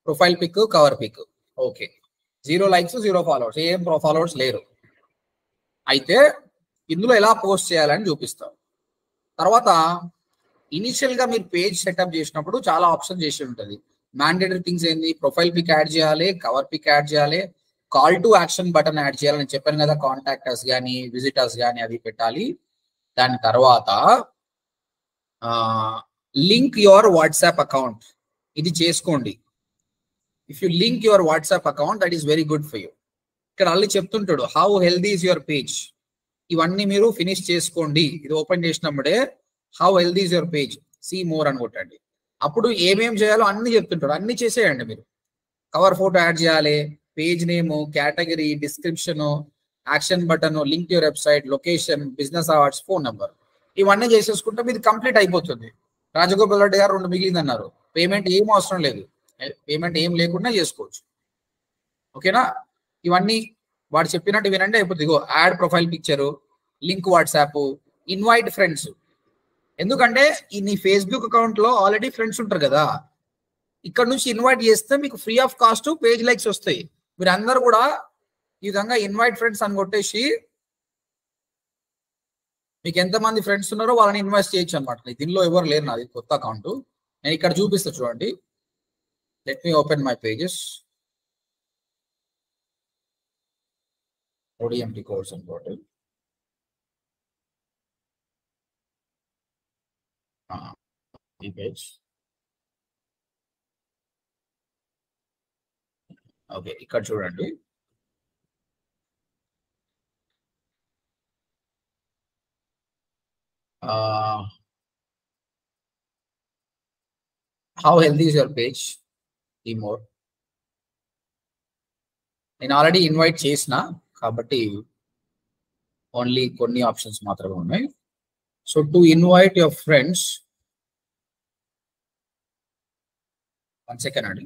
Profile pic, cover pic. Okay, 0 likes 0 followers, ఏం followers లేరు. అయితే ఇందులో ఎలా పోస్ట్ చేయాలని చూపిస్తాం. తర్వాత ఇనిషియల్ గా మీరు పేజ్ సెటప్ చేసినప్పుడు చాలా ఆప్షన్ చేసి ఉంటుంది. మ్యాండేటరీ థింగ్స్ ఏంది, ప్రొఫైల్ పిక్ యాడ్ చేయాలి, కవర్ పిక్ యాడ్ చేయాలి, call to action button add చేయాలి. నేను చెప్పాను కదా, కాంటాక్టర్స్ కానీ విజిటర్స్ కానీ అవి పెట్టాలి. దాని తర్వాత లింక్ యువర్ వాట్సాప్ అకౌంట్, ఇది చేసుకోండి. If you link your WhatsApp account, that is very good for you. ఇక్కడ అల్లి చెప్తుంటాడు how healthy is your page. ఇవన్నీ మీరు ఫినిష్ చేసుకోండి. ఇది ఓపెన్ చేసినప్పుడే how healthy is your page, see more అని కొట్టండి. అప్పుడు ఏమేం చేయాలో అన్ని చెప్తుంటాడు, అన్ని చేసేయండి మీరు. కవర్ ఫోటో యాడ్ చేయాలి, page name, category, description, action button, link your website, location, business awards, phone number, ఇవన్నీ చేసేసుకుంటే మీది కంప్లీట్ అయిపోతుంది. రాజగోపాల్ రెడ్డి గారు 2 మిగిలింది అన్నారు. పేమెంట్ ఏం అవసరం లేదు, పేమెంట్ ఏం లేకుండా చేసుకోవచ్చు. ఓకేనా? ఇవన్నీ వాడు చెప్పినట్టు వినండి, అయిపోతుంది. ఇగో add profile picture, link WhatsApp, invite friends. ఎందుకంటే ఈ నీ ఫేస్బుక్ అకౌంట్ లో ఆల్రెడీ ఫ్రెండ్స్ ఉంటారు కదా, ఇక్కడ నుంచి ఇన్వైట్ చేస్తే మీకు free of cost page likes వస్తాయి. మీరు అందరు కూడా ఈ విధంగా ఇన్వైట్ ఫ్రెండ్స్ అని కొట్టేసి మీకు ఎంతమంది ఫ్రెండ్స్ ఉన్నారో వాళ్ళని ఇన్వైట్ చేయొచ్చు అనమాట. దీనిలో ఎవరు లేరు, నాది కొత్త అకౌంట్. నేను ఇక్కడ చూపిస్తా చూడండి. Let me open my pages. ODMT course and portal. ఈ పేజ్. ఓకే, ఇక్కడ చూడండి. How healthy is your page, ఈ మోర్. నేను ఆల్రెడీ ఇన్వైట్ చేసిన కాబట్టి ఓన్లీ కొన్ని ఆప్షన్స్ మాత్రమే ఉన్నాయి. So to invite your friends, 1 second అండి.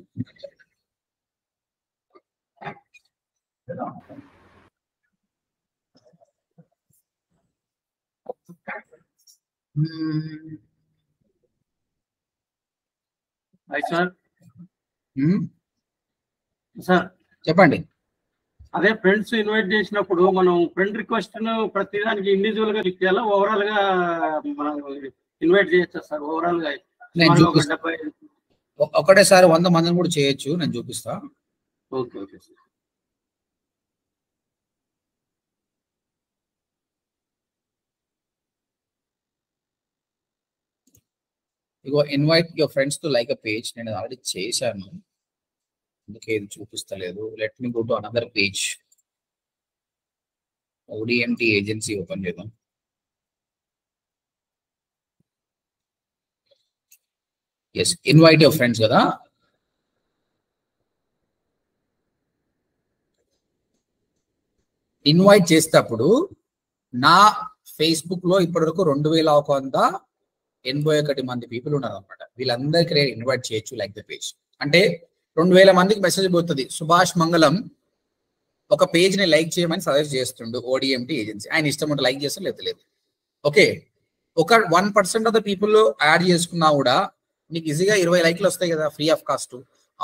సార్ చెప్పండి. అదే ఫ్రెండ్స్ ఇన్వైట్ చేసినప్పుడు మనం ఫ్రెండ్ రిక్వెస్ట్ ప్రతిదానికి ఇండివిజువల్ గా క్లిక్ చేయాలా, ఓవరాల్ గా మనం ఇన్వైట్ చేయొచ్చా సార్? ఓవరాల్ గా ఒకటేసారి 100 మందిని కూడా చేయొచ్చు, నేను చూపిస్తా. Okay okay sir. ఇగో invite your friends to like a page, నేను ఆల్రెడీ చేశాను, అందుకే ఇది చూపిస్తలేదు. Let me go to another page. ODMT agency open చేద్దాం. ఎస్, ఇన్వైట్ యువర్ ఫ్రెండ్స్ కదా. ఇన్వైట్ చేసేటప్పుడు నా ఫేస్బుక్ లో ఇప్పటివరకు 2181 మంది పీపుల్ ఉన్నారు అనమాట. వీళ్ళందరికీ ఇన్వైట్ చేయొచ్చు లైక్ ద పేజ్. అంటే 2000 మందికి మెసేజ్ పోతుంది, సుభాష్ మంగళం ఒక పేజ్ ని లైక్ చేయమని సజెస్ట్ చేస్తుండు ODMT ఏజెన్సీ. ఆయన ఇష్టం ఉంటే లైక్ చేస్తే లేదు. ఓకే, ఒక 1% ఆఫ్ ద పీపుల్ యాడ్ చేసుకున్నా కూడా మీకు ఈజీగా 20 లైక్లు వస్తాయి కదా, ఫ్రీ ఆఫ్ కాస్ట్.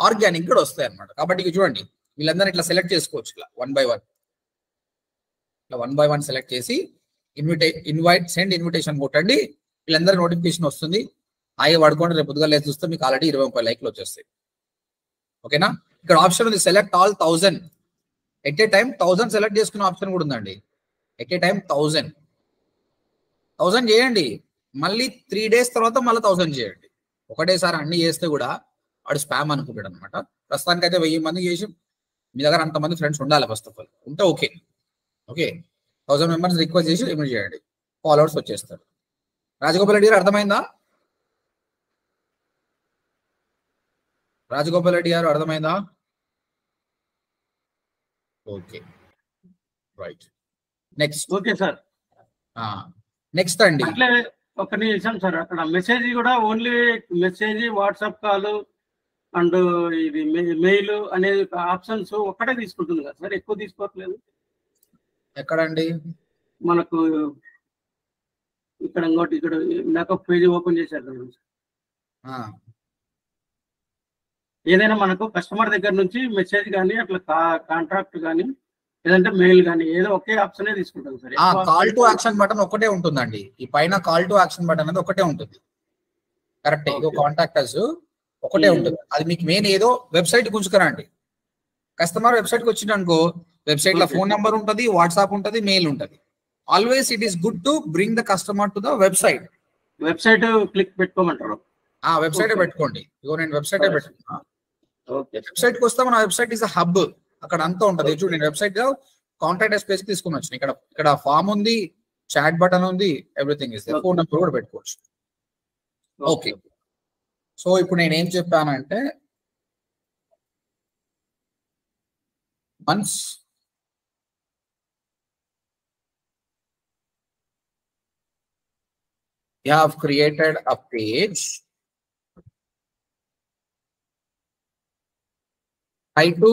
ఆర్గానిక్ కూడా వస్తాయి అనమాట. కాబట్టి ఇక చూడండి, వీళ్ళందరూ ఇట్లా సెలెక్ట్ చేసుకోవచ్చు. ఇట్లా 1 by 1 ఇట్లా 1 by 1 సెలెక్ట్ చేసి ఇన్వైట్ సెండ్ ఇన్విటేషన్ కొట్టండి. వీళ్ళందరూ నోటిఫికేషన్ వస్తుంది. హాయిగా పడుకోండి, రేపు పొద్దుగా లేదు చూస్తే మీకు ఆల్రెడీ 21 లైక్లు వచ్చేస్తాయి. ఓకేనా? ఇక్కడ ఆప్షన్ ఉంది, select all 1000 at a time. 1000 select చేసుకునే ఆప్షన్ కూడా ఉందండి. ఎట్ ఏ టైం 1000 చేయండి. మళ్ళీ 3 days తర్వాత మళ్ళీ 1000 చేయండి. ఒకటేసారి అన్ని చేస్తే కూడా వాడు స్పామ్ అనుకుంటాడు అనమాట. ప్రస్తుతానికి అయితే 1000 మంది చేసి, మీ దగ్గర అంతమంది ఫ్రెండ్స్ ఉండాలి ఫస్ట్ ఆఫ్ ఆల్. ఉంటే ఓకే. 1000 మెంబర్స్ రిక్వెస్ట్ చేసి ఇన్వైట్ చేయండి, ఫాలోవర్స్ వచ్చేస్తారు. రాజగోపాల్ రెడ్డి గారు అర్థమైందా? రాజగోపాల్ రెడ్డి గారు అర్థమైందా? Okay, right. Next. Okay sir. Next అండి, అట్లే ఒక నిమిషం సార్. అక్కడ మెసేజ్ కూడా only message, WhatsApp call and ఇది మెయిల్ అనేది ఆప్షన్స్ ఒక్కటే తీసుకుంటుంది కదా సార్, ఎక్కువ తీసుకోవట్లేదు. ఎక్కడండి? మనకు ఇక్కడ ఇంకోటి, ఇక్కడ నాకు పేజ్ ఓపెన్ చేశారు. ఏదైనా మనకు కస్టమర్ దగ్గర నుంచి మెసేజ్ కానీ అట్లా కాంట్రాక్ట్ కానీ లేదంటే మెయిల్ కానీ ఏదో ఒకే ఆప్షన్ తీసుకుంటాం sir. Call to action button ఒకటే ఉంటుందండి. ఈ పైన కాల్ టు యాక్షన్ బటన్ అనేది ఒకటే ఉంటుంది. కరెక్ట్. ఇదో కాంటాక్టర్స్ ఒకటే ఉంటుంది. అది మీకు మెయిన్ ఏదో వెబ్సైట్ గుంజుకరండి. కస్టమర్ వెబ్సైట్ కి వచ్చింది అనుకో, వెబ్సైట్ లో ఫోన్ నెంబర్ ఉంటుంది, వాట్సాప్ ఉంటుంది, మెయిల్ ఉంటుంది. Always it is good to bring the customer to the website. Website click పెట్టుకోమంటారు. వెబ్సైట్ పెట్టుకోండి. ఇగో నేను వెబ్సైట్ పెట్టుకున్నా. వెబ్సైట్ కి వస్తే మన వెబ్సైట్ ఇస్ హబ్. అక్కడ అంతా ఉంటుంది. చూడండి, నేను వెబ్సైట్ లో కాంటాక్ట్ స్పేస్ కి తీసుకుని వచ్చాను. ఇక్కడ ఫామ్ ఉంది, చాట్ బటన్ ఉంది, everything is there. Phone number కూడా పెట్టుకోవచ్చు. ఓకే, సో ఇప్పుడు నేను ఏం చెప్పానంటే, once you have created a page, try to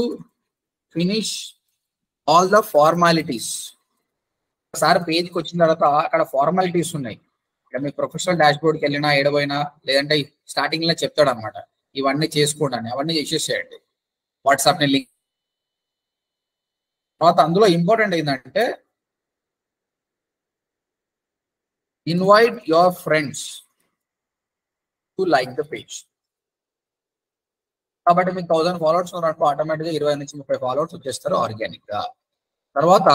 finish all the formalities. ఒకసారి పేజ్కి వచ్చిన తర్వాత అక్కడ ఫార్మాలిటీస్ ఉన్నాయి. ఇక్కడ మీ ప్రొఫెషనల్ డాష్ బోర్డ్కి వెళ్ళినా ఏడవైనా లేదంటే స్టార్టింగ్ లో చెప్తాడు అనమాట, ఇవన్నీ చేసుకోండి అని. అవన్నీ చేసేసేయండి. వాట్సాప్ ని లింక్ తర్వాత అందులో ఇంపార్టెంట్ ఏంటంటే, invite your friends to like the page. కాబట్టి మీకు 1000 ఫాలోవర్స్ ఉన్నారనుకో, ఆటోమేటిక్గా 20 నుంచి 30 ఫాలోవర్స్ వచ్చేస్తారు ఆర్గానిక్ గా. తర్వాత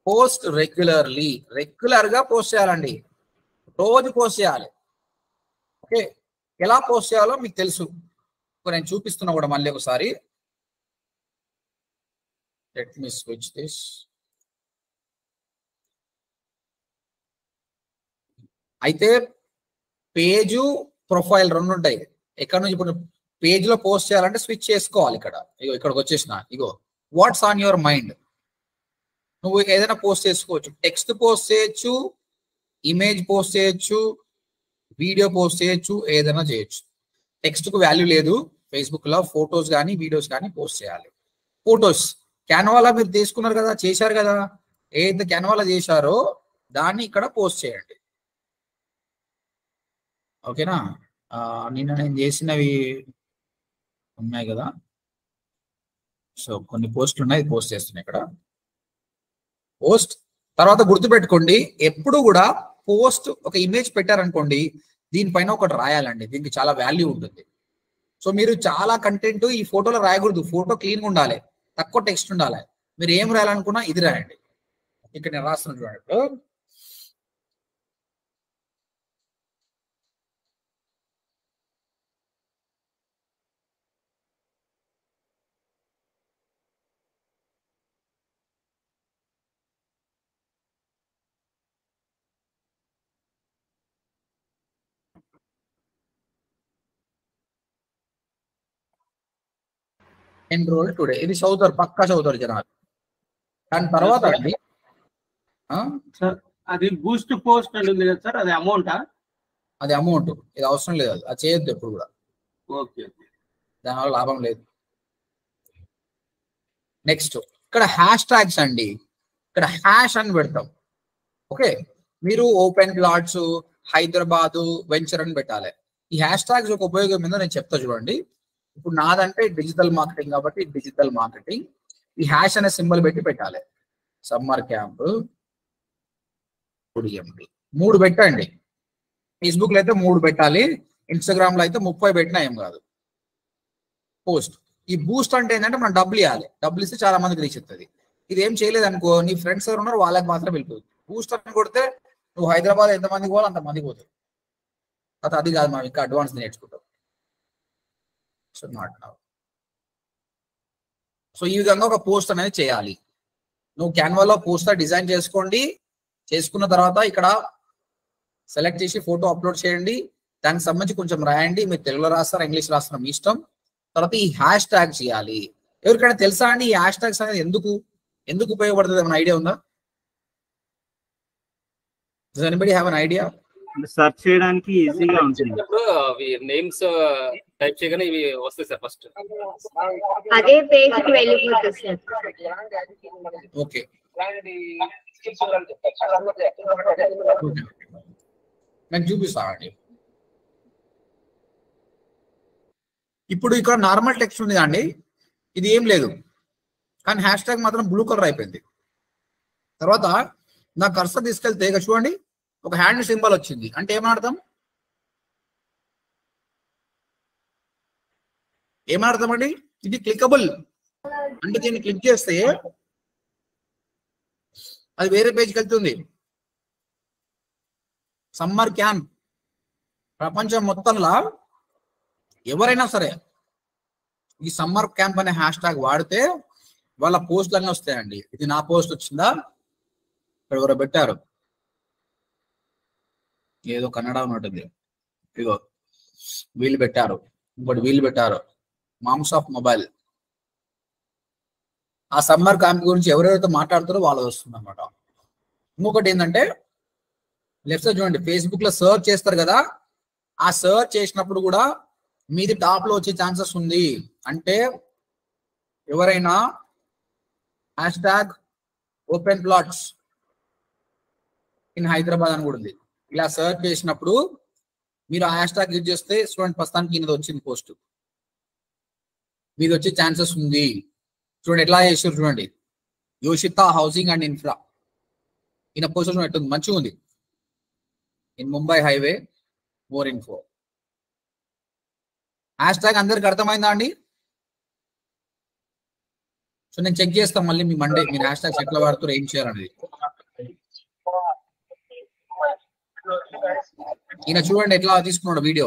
పోస్ట్ రెగ్యులర్లీ. రెగ్యులర్ గా పోస్ట్ చేయాలండి. రోజు పోస్ట్ చేయాలి. ఓకే, ఎలా పోస్ట్ చేయాలో మీకు తెలుసు. నేను చూపిస్తున్నా కూడా మళ్ళీ ఒకసారి. Let me switch this. అయితే పేజు ప్రొఫైల్ రెండు ఉంటాయి. ఎక్కడ నుంచి ఇప్పుడు పేజ్ లో పోస్ట్ చేయాలంటే స్విచ్ చేసుకోవాలి. ఇక్కడికి వచ్చేసిన. ఇగో వాట్స్ ఆన్ యువర్ మైండ్. నువ్వు ఏదైనా పోస్ట్ చేసుకోవచ్చు. టెక్స్ట్ పోస్ట్ చేయొచ్చు, ఇమేజ్ పోస్ట్ చేయొచ్చు, వీడియో పోస్ట్ చేయొచ్చు, ఏదైనా చేయొచ్చు. టెక్స్ట్ కు వాల్యూ లేదు ఫేస్బుక్ లో. ఫొటోస్ కానీ వీడియోస్ కానీ పోస్ట్ చేయాలి. ఫొటోస్ క్యాన్వాలో మీరు తీసుకున్నారు కదా, చేశారు కదా, ఏదైతే క్యాన్వాలో చేశారో దాన్ని ఇక్కడ పోస్ట్ చేయండి. ఓకేనా? నిన్న నేను చేసినవి ఉన్నాయి కదా, సో కొన్ని పోస్టులు ఉన్నాయి, పోస్ట్ చేస్తున్నాయి ఇక్కడ. పోస్ట్ తర్వాత గుర్తుపెట్టుకోండి, ఎప్పుడు కూడా పోస్ట్ ఒక ఇమేజ్ పెట్టారనుకోండి, దీనిపైన ఒకటి రాయాలండి. దీనికి చాలా వాల్యూ ఉంటుంది. సో మీరు చాలా కంటెంట్ ఈ ఫోటోలో రాయకూడదు. ఫోటో క్లీన్గా ఉండాలి, తక్కువ టెక్స్ట్ ఉండాలి. మీరు ఏం రాయాలనుకున్నా ఇది రాయండి. ఇక్కడ నేను రాస్తున్నాను చూడండి. Enrol today. ఇది చదువుతారు, పక్కా చదువుతారు జనాలు. దాని తర్వాత అండి సార్ అది బూస్ట్ పోస్ట్ అని ఉంది కదా సార్, అది అమౌంటా? అది అమౌంట్. ఇది అవసరం లేదు, అది చేయొద్దు ఎప్పుడు కూడా. ఓకే, దానివల్ల లాభం లేదు. నెక్స్ట్ ఇక్కడ హ్యాష్ ట్యాగ్స్ అండి. ఇక్కడ హ్యాష్ అని పెడతాం. ఓకే, మీరు ఓపెన్ ప్లాట్స్, హైదరాబాదు, వెంచర్ అని పెట్టాలి. ఈ హ్యాష్ ట్యాగ్స్ ఒక ఉపయోగం ఏందో నేను చెప్తా చూడండి. ఇప్పుడు నాదంటే డిజిటల్ మార్కెటింగ్ కాబట్టి డిజిటల్ మార్కెటింగ్. ఈ హ్యాష్ అనే సింబల్ పెట్టి పెట్టాలి. సమ్మర్ క్యాంప్ 3 పెట్టండి. ఫేస్బుక్ లో అయితే 3 పెట్టాలి, ఇన్స్టాగ్రామ్ లో అయితే 30 పెట్టినా ఏం కాదు. పోస్ట్. ఈ బూస్ట్ అంటే ఏంటంటే మనం డబ్బులు ఇవ్వాలి. డబ్బులు ఇస్తే చాలా మందికి రీచ్ అవుతుంది. ఇది ఏం చేయలేదు అనుకో, నీ ఫ్రెండ్స్ ఎవరు ఉన్నారు వాళ్ళకి మాత్రం వెళ్ళిపోతుంది. బూస్ట్ అని కొడితే నువ్వు హైదరాబాద్ ఎంతమందికి పోవాలి అంతమందికి పోతుంది. అది కాదు, మనం ఇంకా అడ్వాన్స్ నేర్చుకుంటాం. So not now. సో ఈ విధంగా ఒక పోస్ట్ అనేది చేయాలి. నువ్వు క్యాన్వాలో పోస్టర్ డిజైన్ చేసుకోండి. చేసుకున్న తర్వాత ఇక్కడ సెలెక్ట్ చేసి ఫోటో అప్లోడ్ చేయండి. దానికి సంబంధించి కొంచెం రాయండి. మీరు తెలుగులో రాస్తారా, ఇంగ్లీష్ రాస్తారా, మీ ఇష్టం. తర్వాత ఈ హ్యాష్ ట్యాగ్ చేయాలి. ఎవరికైనా తెలుసా అండి ఈ హ్యాష్ ట్యాగ్స్ అనేది ఎందుకు ఉపయోగపడుతుంది? ఏమైనా ఐడియా ఉందా? Does anybody have an idea? Search చేయడానికి ఈజీగా ఉంటుంది. నేమ్స్ టైప్ చేయగానే ఇవి వస్తాయి సార్. ఫస్ట్ అదే పేజ్ కి వెళ్ళిపోతుంది సార్. ఓకే, నేను చూపిస్తా అండి. ఇప్పుడు ఇక్కడ నార్మల్ టెక్స్ట్ ఉంది అండి, ఇది ఏం లేదు, కానీ హ్యాష్ ట్యాగ్ మాత్రం బ్లూ కలర్ అయిపోయింది. తర్వాత నా కర్సర్ తీసుకెళ్తే ఇక చూడండి ఒక హ్యాండ్ సింబల్ వచ్చింది, అంటే ఏమర్థం? ఏమర్థం అండి? ఇది క్లికబుల్, అంటే దీన్ని క్లిక్ చేస్తే అది వేరే పేజ్కి వెళ్తుంది. సమ్మర్ క్యాంప్ ప్రపంచం మొత్తంలో ఎవరైనా సరే ఈ సమ్మర్ క్యాంప్ అనే హ్యాష్ ట్యాగ్ వాడితే వాళ్ళ పోస్టులు అన్నీ వస్తాయండి. ఇది నా పోస్ట్ వచ్చిందా? ఇక్కడ ఎవరో పెట్టారు, ఏదో కన్నడ ఉన్నట్టుంది, ఇగో వీళ్ళు పెట్టారు, ఇంకోటి వీళ్ళు పెట్టారు, మామ్స్ ఆఫ్ మొబైల్. ఆ సమ్మర్ క్యాంప్ గురించి ఎవరెవరైతే మాట్లాడుతారో వాళ్ళు వస్తుంది అనమాట. ఇంకొకటి ఏంటంటే లెఫ్ట్ సైడ్ చూడండి, ఫేస్బుక్ లో సర్చ్ చేస్తారు కదా, ఆ సర్చ్ చేసినప్పుడు కూడా మీది టాప్ లో వచ్చే ఛాన్సెస్ ఉంది. అంటే ఎవరైనా hash tag open plots in Hyderabad అని కూడా ఉంది, ఇలా సర్చ్ చేసినప్పుడు మీరు ఆ హ్యాష్ ట్యాగ్ యూజ్ చేస్తే స్టూడెంట్ ప్రస్తుతానికి ఈయనది వచ్చింది పోస్ట్, మీది వచ్చే ఛాన్సెస్ ఉంది. చూడండి ఎట్లా చేసారు చూడండి, యోషిత హౌసింగ్ అండ్ ఇన్ఫ్రా, ఈయన పోస్ట్ చూడండి మంచిగా ఉంది. In Mumbai highway more info. Hashtag అందరికి అర్థమైందా అండి? సో నేను చెక్ చేస్తాను మళ్ళీ మీ మండే మీరు హ్యాష్ ట్యాగ్స్ ఎట్లా వాడుతారో ఏం చేయాలనేది. ఈయన చూడండి ఎట్లా తీసుకున్నాడు వీడియో,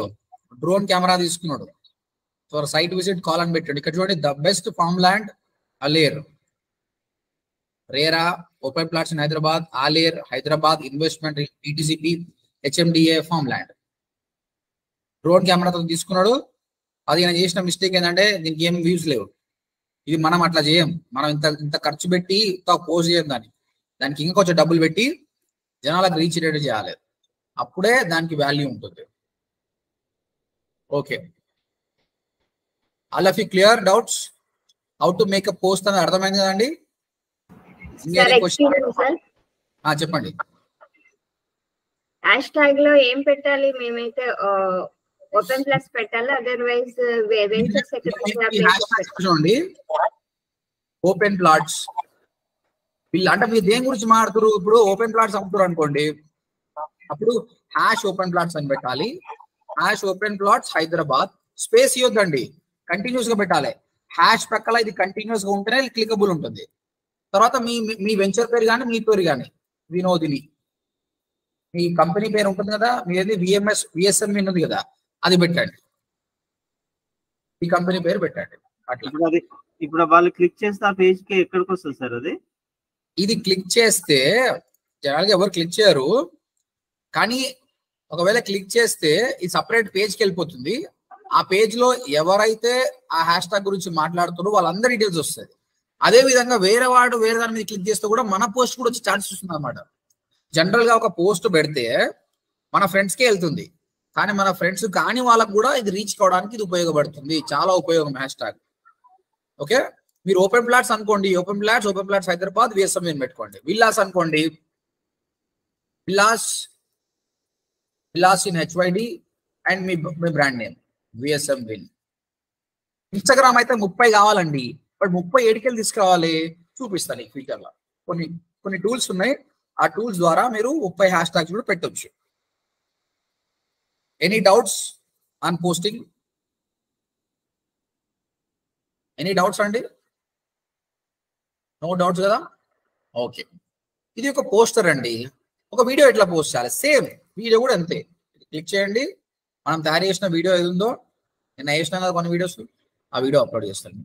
డ్రోన్ కెమెరా తీసుకున్నాడు. ఫర్ సైట్ విజిట్ కాల్ అని పెట్టాడు. ఇక్కడ చూడండి, the best farm land Aler, RERA open plots in Hyderabad, Aler Hyderabad investment DTCP HMDA farm land. Drone కెమెరాతో తీసుకున్నాడు. అది ఆయన చేసిన మిస్టేక్ ఏంటంటే దీనికి ఏం వ్యూస్ లేవు. ఇది మనం అట్లా చేయం, మనం ఇంత ఖర్చు పెట్టి ఇంత పోస్ట్ చేయం, దానికి ఇంకా కొంచెం డబ్బులు పెట్టి జనాలకు రీచ్ రేట్ చేయాలి, అప్పుడే దానికి వాల్యూ ఉంటుంది. Okay, all of you clear doubts how to make a post అని అర్థమైంది కదండి? చెప్పండి. హ్యాష్ ట్యాగ్ లో ఏం పెట్టాలి? మేమైతే ఓపెన్ ప్లస్ పెట్టాలి, అదర్వైజ్ చూడండి ఓపెన్ ప్లాట్స్. వీళ్ళు అంటే మీరు దేని గురించి మాట్లాడుతారు? ఇప్పుడు ఓపెన్ ప్లాట్స్ అమ్ముతారు అనుకోండి, అప్పుడు హ్యాష్ ఓపెన్ ప్లాట్స్ అని పెట్టాలి. Hash open plots Hyderabad, space ఇవ్వద్దండి, కంటిన్యూస్ గా పెట్టాలి. హ్యాష్ ప్రక్కల ఇది కంటిన్యూస్ గా ఉంటేనే క్లికబుల్ ఉంటుంది. తర్వాత మీ వెంచర్ పేరు కానీ మీ పేరు కానీ వినోదిని, మీ కంపెనీ పేరు ఉంటుంది కదా, మీది విఎస్ఎంవి ఉంది కదా, అది పెట్టండి, ఈ కంపెనీ పేరు పెట్టండి. అట్లా ఇప్పుడు వాళ్ళు క్లిక్ చేస్తే ఆ పేజ్ కి ఎక్కడికి వస్తుంది సార్? అది ఇది క్లిక్ చేస్తే జనరల్గా ఎవరు క్లిక్ చేయరు, కానీ ఒకవేళ క్లిక్ చేస్తే ఈ సపరేట్ పేజ్కి వెళ్ళిపోతుంది. ఆ పేజ్ లో ఎవరైతే ఆ హ్యాష్ ట్యాగ్ గురించి మాట్లాడుతారో వాళ్ళందరి డీటెయిల్స్ వస్తుంది. అదే విధంగా వేరే వాడు వేరే దాని మీద క్లిక్ చేస్తే కూడా మన పోస్ట్ కూడా వచ్చే ఛాన్సెస్ వస్తుంది అనమాట. జనరల్ గా ఒక పోస్ట్ పెడితే మన ఫ్రెండ్స్కే వెళ్తుంది, కానీ మన ఫ్రెండ్స్ కాని వాళ్ళకు కూడా ఇది రీచ్ కావడానికి ఇది ఉపయోగపడుతుంది, చాలా ఉపయోగం హ్యాష్ ట్యాగ్. ఓకే, మీరు ఓపెన్ ప్లాట్స్ అనుకోండి, ఓపెన్ ప్లాట్స్ హైదరాబాద్ విఎస్ఎం పెట్టుకోండి. విల్లాస్ అనుకోండి, విల్లాస్ ఇన్ హెచ్వైడి అండ్ మీ brand name VSM win. Instagram అయితే 30 కావాలండి, బట్ 30 ఏడికెళ్ళి తీసుకురావాలి చూపిస్తాను ఈ ఫ్యూచర్ లో. కొన్ని టూల్స్ ఉన్నాయి, ఆ టూల్స్ ద్వారా మీరు 30 హ్యాష్ ట్యాగ్స్ కూడా పెట్టొచ్చు. Any doubts on posting? Any doubts అండి? నో డౌట్స్ కదా? ఓకే, ఇది ఒక పోస్టర్ అండి. ఒక వీడియో ఎట్లా పోస్ట్ చేయాలి, సేమ్ వీడియో కూడా అంతే. క్లిక్ చేయండి, మనం తయారు చేసిన వీడియో ఏది ఉందో, నేను వేసినా కదా కొన్ని వీడియోస్, ఆ వీడియో అప్లోడ్ చేస్తాను.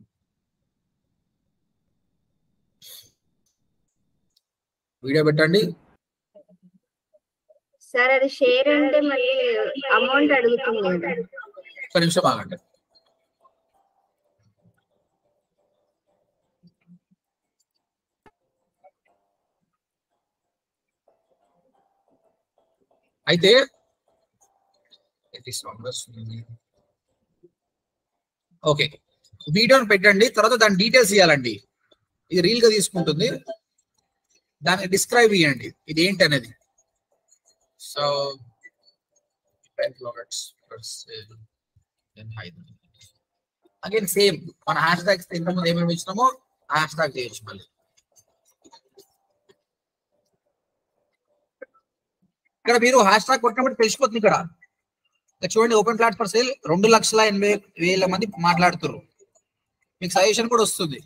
వీడియో పెట్టండి. సార్ అది షేర్ అంటే మళ్ళీ అమౌంట్ అడుగుతుంది కదా? ఒక నిమిషం ఆగండి. అయితే ఓకే, వీడియోని పెట్టండి, తర్వాత దాని డీటెయిల్స్ ఇవ్వాలండి. ఇది రీల్ గా తీసుకుంటుంది, దాన్ని డిస్క్రైబ్ చేయండి ఇది ఏంటి అనేది. సో అగైన్ సేమ్ మన హ్యాష్ ట్యాగ్స్ ఇంతకుముందు ఏమేమి ఇచ్చినామో ఆ హ్యాష్ ట్యాగ్ చేయొచ్చు మళ్ళీ. ఇక్కడ మీరు హ్యాష్ ట్యాగ్ కొట్టినప్పుడు తెలిసిపోతుంది. ఇక్కడ చూడండి, ఓపెన్ ప్లాట్ ఫర్ సేల్ 2,80,000 మంది మాట్లాడుతున్నారు. మీకు సజెషన్ కూడా వస్తుంది.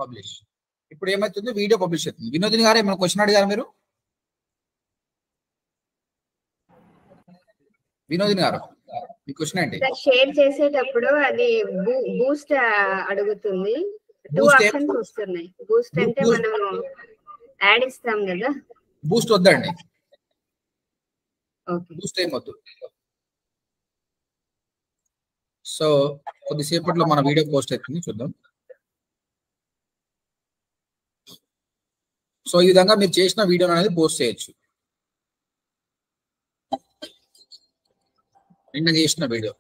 పబ్లిష్. ఇప్పుడు ఏమవుతుంది, వీడియో పబ్లిష్ అవుతుంది. వినోదిని గారు ఏమైనా క్వశ్చన్ అడిగారు మీరు? వినోదిని గారు మీ క్వశ్చన్ ఏంటి? షేర్ చేసేటప్పుడు అది బూస్ట్ అడుగుతుంది. 2 ఆప్షన్స్ వస్తున్నాయి. బూస్ట్ అంటే మనం యాడ్ ఇస్తాం కదా. బూస్ట్ వద్దండి. ఓకే, బూస్ట్ ఏం వద్దు. సో కొద్దిసేపట్లో మన వీడియో పోస్ట్ అవుతుంది, చూద్దాం. సో ఈ విధంగా మీరు చేసిన వీడియో అనేది పోస్ట్ చేయొచ్చు. నిన్న చేసిన వీడియో.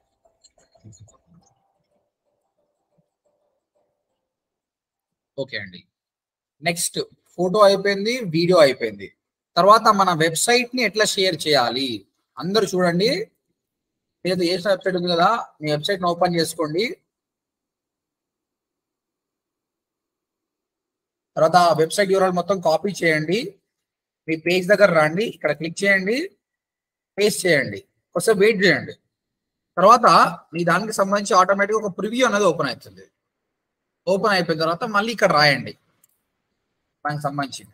ఓకే అండి. నెక్స్ట్ ఫోటో అయిపోయింది, వీడియో అయిపోయింది. తర్వాత మన వెబ్సైట్ ని ఎట్లా షేర్ చేయాలి అందరూ చూడండి. ఏదో చేసిన వెబ్సైట్ ఉంది కదా, మీ వెబ్సైట్ ని ఓపెన్ చేసుకోండి. తర్వాత వెబ్సైట్ యూఆర్ఎల్ మొత్తం కాపీ చేయండి. మీ పేజ్ దగ్గర రండి, ఇక్కడ క్లిక్ చేయండి, పేస్ట్ చేయండి, కొంచెం వెయిట్ చేయండి. తర్వాత మీ దానికి సంబంధించి ఆటోమేటిక్గా ఒక ప్రివ్యూ అనేది ఓపెన్ అవుతుంది. ఓపెన్ అయిపోయిన తర్వాత మళ్ళీ ఇక్కడ రాయండి దానికి సంబంధించింది.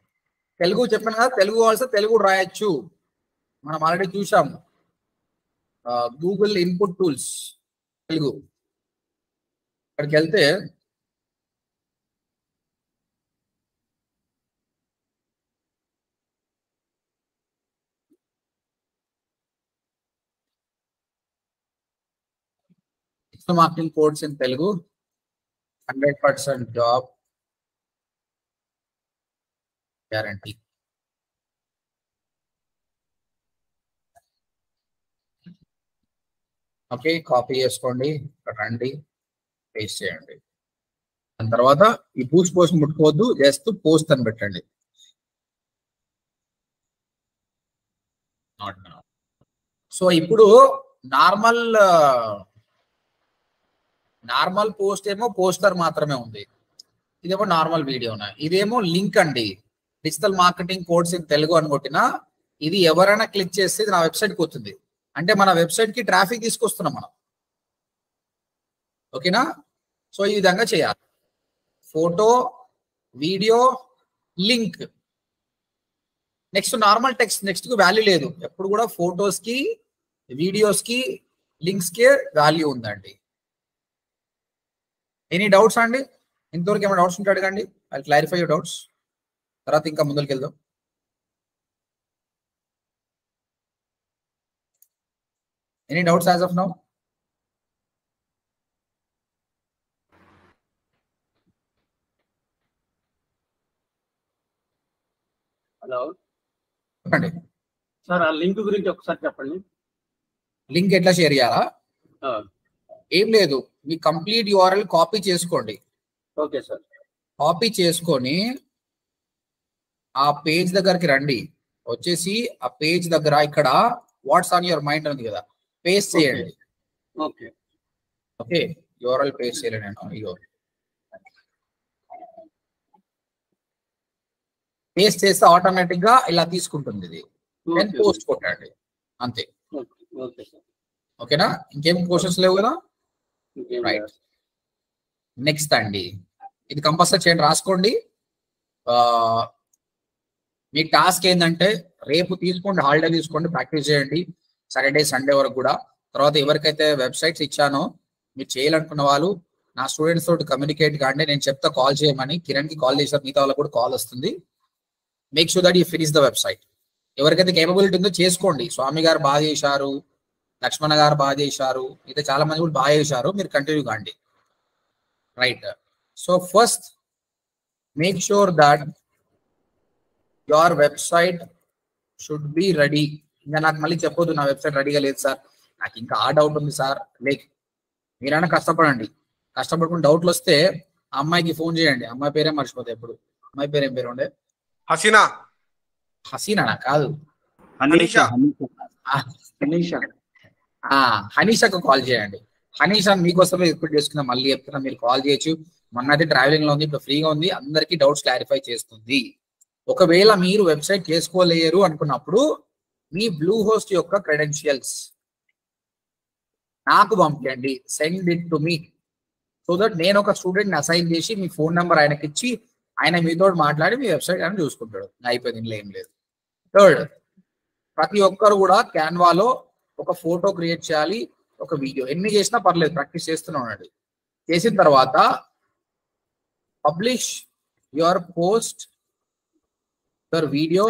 తెలుగు చెప్పాను కదా, తెలుగు కావాల్సి తెలుగు రాయొచ్చు. మనం ఆల్రెడీ చూసాము గూగుల్ ఇన్పుట్ టూల్స్ తెలుగు. ఇక్కడికి వెళ్తే marketing codes in Telugu 100% job guarantee. Okay, copy చేసుకోండి, రండి, పేస్ట్ చేయండి. దాని తర్వాత ఈ బూస్ట్ పోస్ట్ ముట్టుకోవద్దు, జస్ట్ పోస్ట్ అని పెట్టండి. సో ఇప్పుడు నార్మల్ పోస్ట్ ఏమో పోస్టర్ మాత్రమే ఉంది, ఇదేమో నార్మల్ వీడియోనా. ఇదేమో లింక్ అండి, digital marketing codes in Telugu అని కొట్టినా ఇది ఎవరైనా క్లిక్ చేస్తే ఇది నా వెబ్సైట్కి వస్తుంది. అంటే మన వెబ్సైట్ కి ట్రాఫిక్ తీసుకొస్తున్నాం మనం. ఓకేనా? సో ఈ విధంగా చేయాలి. Photo, video, link. Next normal text. Next కి వాల్యూ లేదు. ఎప్పుడు కూడా ఫోటోస్ కి, వీడియోస్ కి, లింక్స్ కి వాల్యూ ఉందండి. ఎనీ డౌట్స్ అండి? ఇంతవరకు ఏమైనా డౌట్స్ ఉంటే అడగండి, ఐ క్లారిఫై యూర్ డౌట్స్. తర్వాత ఇంకా ముందుకు వెళ్దాం. Any doubts as of now? Hello చెప్పండి సార్, ఆ లింక్ గురించి ఒకసారి చెప్పండి. లింక్ ఎట్లా షేర్ చేయాలా? ఏం లేదు, మీ కంప్లీట్ యూఆర్ఎల్ కాపీ చేసుకోండి. Okay sir. కాపీ చేసుకొని ఆ పేజ్ దగ్గరికి రండి. వచ్చేసి ఆ పేజ్ దగ్గర ఇక్కడ వాట్స్ ఆన్ యువర్ మైండ్ ఉంది కదా, పేస్ట్ చేయండి. ఓకే ఓకే, యూఆర్ఎల్ పేస్ట్ చేయాలి. నేను ఇగో పేస్ట్ చేస్తే ఆటోమేటిక్ గా ఇలా తీసుకుంటుంది ఇది. దెన్ పోస్ట్ కొట్టండి, అంతే. Okay sir. ఓకేనా? ఇంకేం క్వశ్చన్స్ లేవు కదా? రైట్. నెక్స్ట్ అండి, ఇది కంపల్సరీ చేయండి, రాసుకోండి. మీ టాస్క్ ఏంటంటే రేపు తీసుకోండి, హాలిడే తీసుకోండి, ప్రాక్టీస్ చేయండి సాటర్డే సండే వరకు కూడా. తర్వాత ఎవరికైతే వెబ్సైట్స్ ఇచ్చానో మీరు చేయాలనుకున్న వాళ్ళు నా స్టూడెంట్స్ తోటి కమ్యూనికేట్ కాండి. నేను చెప్తా కాల్ చేయమని. కిరణ్ కి కాల్ చేశారు, మిగతా వాళ్ళకి కూడా కాల్ వస్తుంది. Make sure that you finish the website. ఎవరికైతే కేపబిలిటీ ఉందో చేసుకోండి. స్వామి గారు బాగా చేశారు, లక్ష్మణ గారు బాగా చేశారు, అయితే చాలా మంది కూడా బాగా చేశారు. మీరు కంటిన్యూ కాండి. Right. So first make sure that your website should be ready. ఇంకా నాకు మళ్ళీ చెప్పొద్దు నా వెబ్సైట్ రెడీగా లేదు సార్, నాకు ఇంకా ఆ డౌట్ ఉంది సార్. లైక్ మీరైనా కష్టపడండి. కష్టపడుకుని డౌట్లు వస్తే ఆ అమ్మాయికి ఫోన్ చేయండి. అమ్మాయి పేరే మర్చిపోతాయి ఎప్పుడు. అమ్మాయి పేరు ఏం పేరు ఉండే? హసీనా. హసీనా కాదు, హనీషాకు కాల్ చేయండి. హనీషా మీకోసమే ఎప్పుడు చేసుకున్నా, మళ్ళీ చెప్తున్నా, మీరు కాల్ చేయొచ్చు. మొన్న అయితే ట్రావెలింగ్ లో ఉంది, ఇప్పుడు ఫ్రీగా ఉంది, అందరికీ డౌట్స్ క్లారిఫై చేస్తుంది. ఒకవేళ మీరు వెబ్సైట్ చేసుకోలేరు అనుకున్నప్పుడు మీ బ్లూ హోస్ట్ యొక్క క్రెడెన్షియల్స్ నాకు పంపించండి, send it to me, so that నేను ఒక స్టూడెంట్ ని అసైన్ చేసి మీ ఫోన్ నెంబర్ ఆయనకి ఇచ్చి ఆయన మీతో మాట్లాడి మీ వెబ్సైట్ ఆయన చూసుకుంటాడు. అయిపోయింది, ఇంట్లో ఏం లేదు. థర్డ్, ప్రతి ఒక్కరు కూడా క్యాన్వాలో ఒక ఫోటో క్రియేట్ చేయాలి, ఒక వీడియో, ఎన్ని చేసినా పర్లేదు, ప్రాక్టీస్ చేస్తూనే ఉండండి. చేసిన తర్వాత publish your post, your video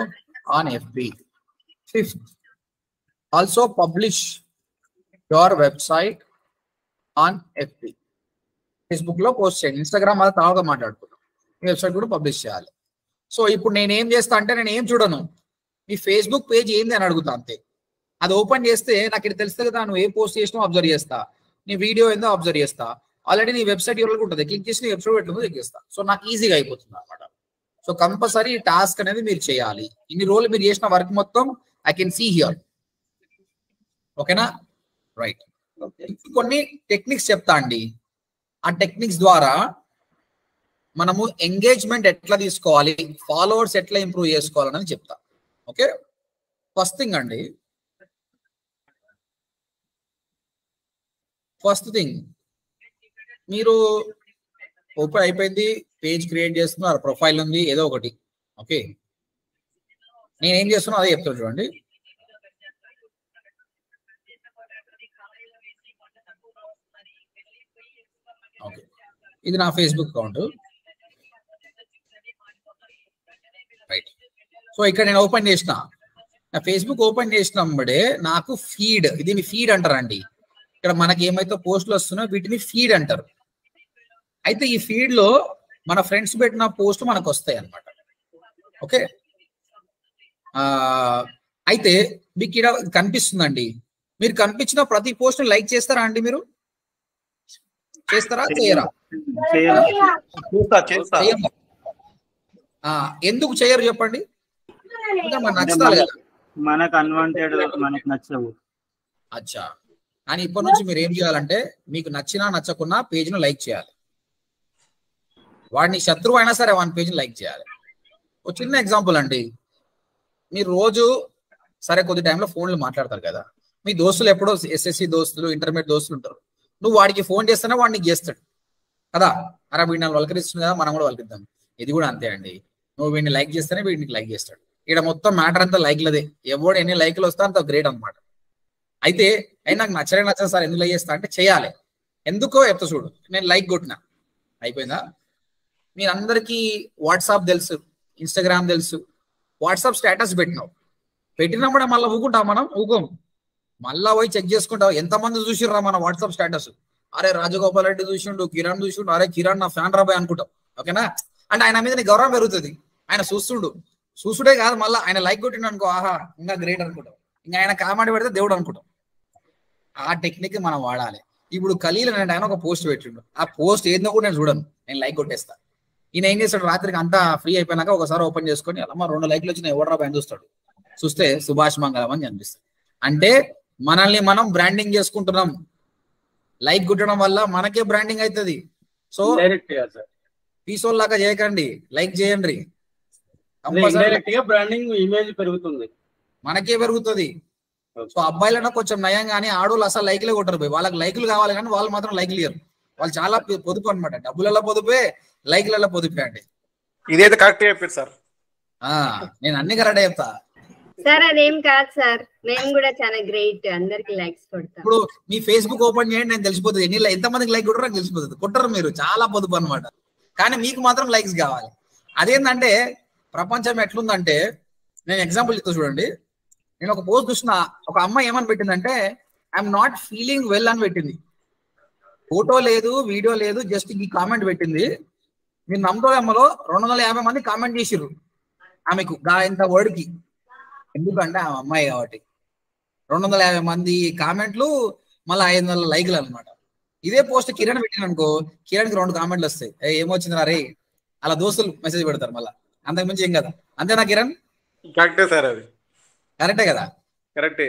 on FB. Fifth, also publish your website on FB. Facebook లో పోస్ట్ చేయండి, ఇన్స్టాగ్రామ్ అది తర్వాత మాట్లాడుకుంటాం, మీ వెబ్సైట్ కూడా పబ్లిష్ చేయాలి. సో ఇప్పుడు నేను ఏం చేస్తా అంటే, నేను ఏం చూడను, మీ ఫేస్బుక్ పేజ్ ఏంది అని అడుగుతా అంతే. అది ఓపెన్ చేస్తే నాకు ఇక్కడ తెలుస్తుంది కదా, నువ్వు ఏ పోస్ట్ చేసినా అబ్జర్వ్ చేస్తా, నీ వీడియో ఏందో అబ్జర్వ్ చేస్తా, ఆల్రెడీ నీ వెబ్సైట్ ఎవరికి ఉంటుంది, క్లిక్ చేసి నీ వెబ్సైట్ ఎట్లుందో క్లిక్ చేస్తా. సో నాకు ఈజీగా అయిపోతుంది అనమాట. సో కంపల్సరీ టాస్క్ అనేది మీరు చేయాలి. ఇన్ని రోజులు మీరు చేసిన వర్క్ మొత్తం ఐ కెన్ సీ హియర్. ఓకేనా? రైట్. కొన్ని టెక్నిక్స్ చెప్తా అండి. ఆ టెక్నిక్స్ ద్వారా మనము ఎంగేజ్మెంట్ ఎట్లా తీసుకోవాలి, ఫాలోవర్స్ ఎట్లా ఇంప్రూవ్ చేసుకోవాలని చెప్తా. ఓకే, ఫస్ట్ థింగ్ అండి, ఫస్ట్ థింగ్, మీరు ఓపెన్ అయిపోయింది, పేజ్ క్రియేట్ చేస్తున్నారు, ప్రొఫైల్ ఉంది, ఏదో ఒకటి. ఓకే, నేనేం చేస్తున్నా అదే చెప్తాను చూడండి. ఓకే, ఇది నా ఫేస్బుక్ అకౌంట్. రైట్. సో ఇక్కడ నేను ఓపెన్ చేసిన, నా ఫేస్బుక్ ఓపెన్ చేసినప్పుడే నాకు ఫీడ్, ఇది ఫీడ్ అంటారండి. ఇక్కడ మనకి ఏమైతే పోస్టులు వస్తున్నాయో వీటిని ఫీడ్ అంటారు. అయితే ఈ ఫీడ్ లో మన ఫ్రెండ్స్ పెట్టిన పోస్ట్ మనకు వస్తాయి అన్నమాట. ఓకే, అయితే మీకు ఇక్కడ కనిపిస్తుందండి, మీరు కనిపించిన ప్రతి పోస్ట్ లైక్ చేస్తారా అండి? మీరు చేస్తారా, చేయరా? ఎందుకు చేయరు చెప్పండి? మనకు నచ్చుతారు కదా, మనకు అన్వాంటెడ్, మనకు నచ్చవు. అచ్చా, అని ఇప్పటి నుంచి మీరు ఏం చేయాలంటే, మీకు నచ్చినా నచ్చకున్నా పేజ్ను లైక్ చేయాలి. వాడిని శత్రువు అయినా సరే వాని పేజ్ని లైక్ చేయాలి. ఒక చిన్న ఎగ్జాంపుల్ అండి, మీరు రోజు సరే కొద్ది టైంలో ఫోన్లు మాట్లాడతారు కదా, మీ దోస్తులు ఎప్పుడో SSC దోస్తులు, ఇంటర్మీడియట్ దోస్తులు ఉంటారు. నువ్వు వాడికి ఫోన్ చేస్తేనే వాడిని చేస్తాడు కదా, అరే వీడిని వలకరిస్తుంది కదా, మనం కూడా వలకిద్దాం. ఇది కూడా అంతే అండి, నువ్వు వీడిని లైక్ చేస్తేనే వీడికి లైక్ చేస్తాడు. ఇక్కడ మొత్తం మ్యాటర్ అంతా లైక్లదే, ఎవడు ఎన్ని లైక్లు వస్తా అంత గ్రేట్ అనమాట. అయితే నాకు నచ్చలేదు సార్ ఎందుకు లైక్ చేస్తా అంటే, చేయాలి. ఎందుకో చెప్తా చూడు. నేను లైక్ కొట్టినా, అయిపోయిందా? మీరందరికీ వాట్సాప్ తెలుసు, ఇన్స్టాగ్రామ్ తెలుసు. వాట్సాప్ స్టేటస్ పెట్టినప్పుడే మళ్ళీ ఊకుంటాం మనం? ఊకోం. మళ్ళా పోయి చెక్ చేసుకుంటావు ఎంతమంది చూసిర్రా మన వాట్సాప్ స్టేటస్. అరే రాజగోపాల్ రెడ్డి చూసిండు, కిరణ్ చూసిండు, అరే కిరణ్ నా ఫ్యాన్ రాబాయ్ అనుకుంటాం. ఓకేనా? అంటే ఆయన మీద నీ గౌరవం పెరుగుతుంది. ఆయన చూసుడే కాదు, మళ్ళీ ఆయన లైక్ కొట్టిండు అనుకో, ఆహా ఇంకా గ్రేట్ అనుకుంటాం. ఇంకా ఆయన కామెంట్ పెడితే దేవుడు అనుకుంటాం. ఆ టెక్నిక్ మనం వాడాలి. ఇప్పుడు ఖలీల్ అంటే ఆయన ఒక పోస్ట్ పెట్టిండు, ఆ పోస్ట్ ఏందో కూడా నేను చూడను, నేను లైక్ కొట్టేస్తా. ఈయన ఏం చేస్తాడు, రాత్రికి అంతా ఫ్రీ అయిపోయినాక ఒకసారి ఓపెన్ చేసుకొని అలా 2 లైక్లు వచ్చిన ఎవడరా పైన చూస్తే సుభాష్ మంగళం అని అనిపిస్తుంది. అంటే మనల్ని మనం బ్రాండింగ్ చేసుకుంటున్నాం. లైక్ కొట్టడం వల్ల మనకే బ్రాండింగ్ అవుతుంది. సో పీసోల్ లాగా చేయకండి, లైక్ చేయండి. బ్రాండింగ్ ఇమేజ్ పెరుగుతుంది, మనకే పెరుగుతుంది. సో అబ్బాయిలన్నా కొంచెం నయం, కానీ ఆడోళ్ళు అసలు లైక్లే కొట్టరు పోయి. వాళ్ళకి లైక్లు కావాలి కానీ వాళ్ళు మాత్రం లైక్లు ఇయ్యరు. వాళ్ళు చాలా పొదుపు అనమాట, డబ్బులలో పొదుపే, లైక్లలో పొదుపే అండి. ఇదైతే కరెక్ట్ చెప్పారు సార్. నేను అన్ని కరెక్ట్ చెప్తా సార్. అదేం కాదు సార్, మేము కూడా చాలా గ్రేట్, అందరికి లైక్స్ కొడతాం. ఇప్పుడు మీ ఫేస్బుక్ ఓపెన్ చేయండి, నేను తెలిసిపోతుంది ఎంతమందికి లైక్ కొట్టరో నాకు తెలిసిపోతుంది. కొట్టరు మీరు, చాలా పొదుపు అనమాట. కానీ మీకు మాత్రం లైక్స్ కావాలి. అదేంటంటే ప్రపంచం ఎట్లుందంటే, నేను ఎగ్జాంపుల్ చెప్తా చూడండి. నేను ఒక పోస్ట్ చూసిన, ఒక అమ్మాయి ఏమని పెట్టిందంటే, ఐఎమ్ నాట్ ఫీలింగ్ వెల్ అని పెట్టింది. ఫోటో లేదు, వీడియో లేదు, జస్ట్ ఈ కామెంట్ పెట్టింది. మీరు నమ్మకమలో 250 మంది కామెంట్ చేసిర్రు ఆమెకు ఇంత వర్డ్కి. ఎందుకంటే ఆ అమ్మాయి కాబట్టి 250 మంది కామెంట్లు, మళ్ళీ 500 లైక్లు అనమాట. ఇదే పోస్ట్ కిరణ్ పెట్టిన అనుకో, కిరణ్కి 2 కామెంట్లు వస్తాయి, ఏమొచ్చింది రే, అలా దోస్తులు మెసేజ్ పెడతారు మళ్ళీ. అంతకుమించి ఏం కదా. అంతేనా కిరణ్? కరెక్టే సార్. అది కరెక్టే కదా? కరెక్టే.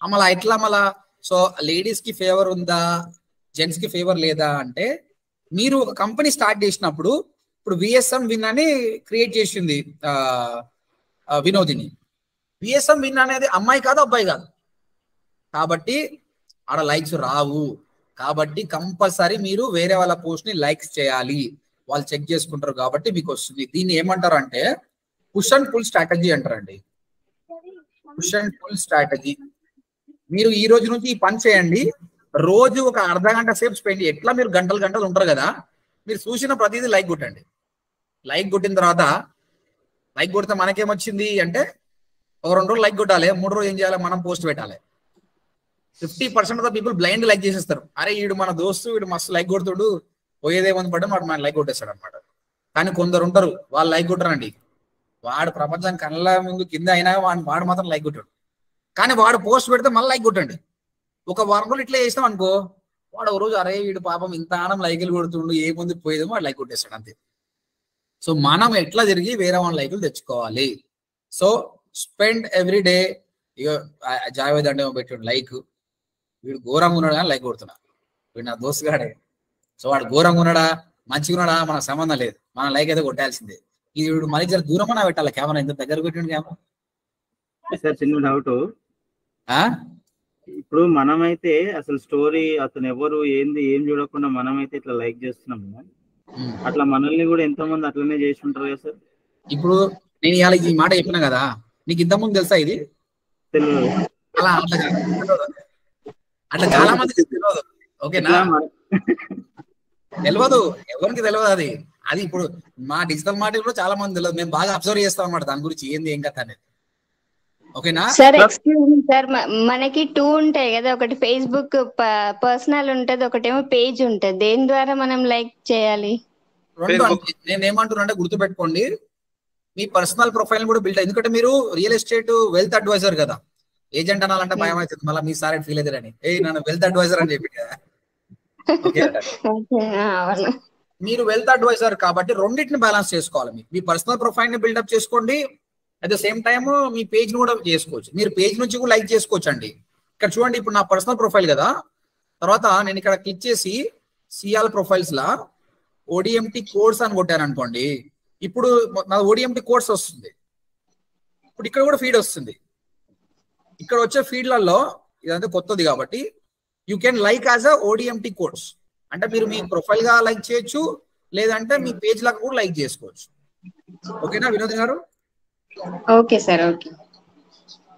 మళ్ళా ఎట్లా మళ్ళా? సో లేడీస్ కి ఫేవర్ ఉందా, జెంట్స్ కి ఫేవర్ లేదా అంటే, మీరు ఒక కంపెనీ స్టార్ట్ చేసినప్పుడు ఇప్పుడు విఎస్ఎం విన్ అని క్రియేట్ చేసింది వినోదిని. విఎస్ఎం విన్ అనేది అమ్మాయి కాదు, అబ్బాయి కాదు, కాబట్టి ఆడ లైక్స్ రావు. కాబట్టి కంపల్సరీ మీరు వేరే వాళ్ళ పోస్ట్ ని లైక్స్ చేయాలి, వాళ్ళు చెక్ చేసుకుంటారు కాబట్టి మీకు వస్తుంది. దీన్ని ఏమంటారు అంటే పుష్ అండ్ పుల్ స్ట్రాటజీ అంటారండి. Push and pull strategy. మీరు ఈ రోజు నుంచి ఈ పని చేయండి, రోజు ఒక అర్ధ గంట సేపు స్పెండ్. ఎట్లా మీరు గంటలు గంటలు ఉంటారు కదా, మీరు చూసిన ప్రతిదీ లైక్ కొట్టండి. లైక్ కొట్టిన తర్వాత, లైక్ కొడితే మనకేమొచ్చింది అంటే ఒక 2 రోజులు లైక్ కొట్టాలి, 3 రోజులు ఏం చేయాలి, మనం పోస్ట్ పెట్టాలి. 50% of the people blind like చేసేస్తారు. అరే వీడు మన దోస్తు, వీడు మస్తు లైక్ కొడుతుడు, పోయేదేమని పడ్డా వాడు మన లైక్ కొట్టేస్తాడు అనమాట. కానీ కొందరు ఉంటారు వాళ్ళు లైక్ కొట్టరండి. వాడు ప్రపంచం కళ్ళ ముందు కింద అయినా వాడు మాత్రం లైక్ కొట్టాడు. కానీ వాడు పోస్ట్ పెడితే మళ్ళీ లైక్ కొట్టండి. ఒక వారం రోజులు ఇట్లా చేస్తాం అనుకో, వాడు ఒక రోజు అరే వీడు పాపం ఇంత ఆనం లైకులు కొడుతుండు, ఏ ముందు పోయేదేమో వాడు లైక్ కొట్టేస్తాడు అంతే. సో మనం ఎట్లా తిరిగి వేరే వాళ్ళ లైకులు తెచ్చుకోవాలి. So spend every day. ఇక జావేద్ అంటే పెట్టాడు లైక్, వీడు ఘోరంగా ఉన్నాడు కానీ లైక్ కొడుతున్నా, వీడు నా దోస్తుగాడే. సో వాడు ఘోరంగా ఉన్నాడా మంచిగా ఉన్నాడా మనకు సంబంధం లేదు, మన లైక్ అయితే కొట్టాల్సిందే. ఇది వీడు మరీ జర దూరమన్నా పెట్టాలి కెమెరా, ఇంత దగ్గర పెట్టిండు కెమెరా. సార్ చిన్న డౌట్, ఇప్పుడు మనమైతే అసలు స్టోరీ అతను ఎవరు ఏంది ఏం చూడకుండా మనమైతే ఇట్లా లైక్ చేస్తున్నాము, అట్లా మనల్ని కూడా ఎంతో మంది అట్లనే చేసి ఉంటారు కదా సార్. ఇప్పుడు నేను ఇవాళ ఈ మాట చెప్పినా కదా, నీకు ఇంతకుముందు తెలుసా ఇది? తెలియదు. అలా అట్లా చాలా మందికి తెలియదు. ఓకేనా? తెలియదు, ఎవరికి తెలియదు అది. అది ఇప్పుడు మా డిజిటల్ మార్కెట్ కూడా చాలా మంది తెలియదు. మేము బాగా అబ్జర్వ్ చేస్తాం అన్నమాట దాని గురించి, ఏంది ఏం కథ అనేది. ఓకేనా సార్? ఎక్స్క్యూజ్ మీ సార్, మనకి 2 ఉంటాయి కదా, ఒకటి ఫేస్బుక్ పర్సనల్ ఉంటది, ఒకటేమో పేజ్ ఉంటది. దేని ద్వారా మనం లైక్ చేయాలి? నేను ఏమంటున్నా అంటే గుర్తుపెట్టుకోండి, మీ పర్సనల్ ప్రొఫైల్ కూడా బిల్డ్. ఎందుకంటే మీరు రియల్ ఎస్టేట్ వెల్త్ అడ్వైజర్ కదా, ఏజెంట్ అనాలంటే భయం అవుతుంది మళ్ళీ మీ సార్ ఫీల్ అవుతారని. నన్ను వెల్త్ అడ్వైజర్ అని చెప్పి కదా. మీరు వెల్త్ అడ్వైజర్ కాబట్టి రెండింటిని బ్యాలెన్స్ చేసుకోవాలి. మీ పర్సనల్ ప్రొఫైల్ ని బిల్డప్ చేసుకోండి, at the same time me page ని కూడా చేసుకోవచ్చు. మీరు పేజ్ నుంచి కూడా లైక్ చేసుకోవచ్చు అండి. ఇక్కడ చూడండి, ఇప్పుడు నా పర్సనల్ ప్రొఫైల్ కదా, తర్వాత నేను ఇక్కడ క్లిక్ చేసి సిఆల్ ప్రొఫైల్స్ లా ఓడిఎంటి కోర్స్ అని కొట్టాను అనుకోండి, ఇప్పుడు నా ఓడిఎంటి కోర్స్ వస్తుంది. ఇప్పుడు ఇక్కడ కూడా ఫీడ్ వస్తుంది. ఇక్కడ వచ్చే ఫీడ్లలో ఇదంతా కొత్తది కాబట్టి you can like as a ODMT course. అంటే మీరు మీ ప్రొఫైల్ గా లైక్ చేయొచ్చు, లేదంటే మీ పేజ్ లాగా కూడా లైక్ చేసుకోవచ్చు. ఓకేనా వినోద్ గారు? Okay sir, okay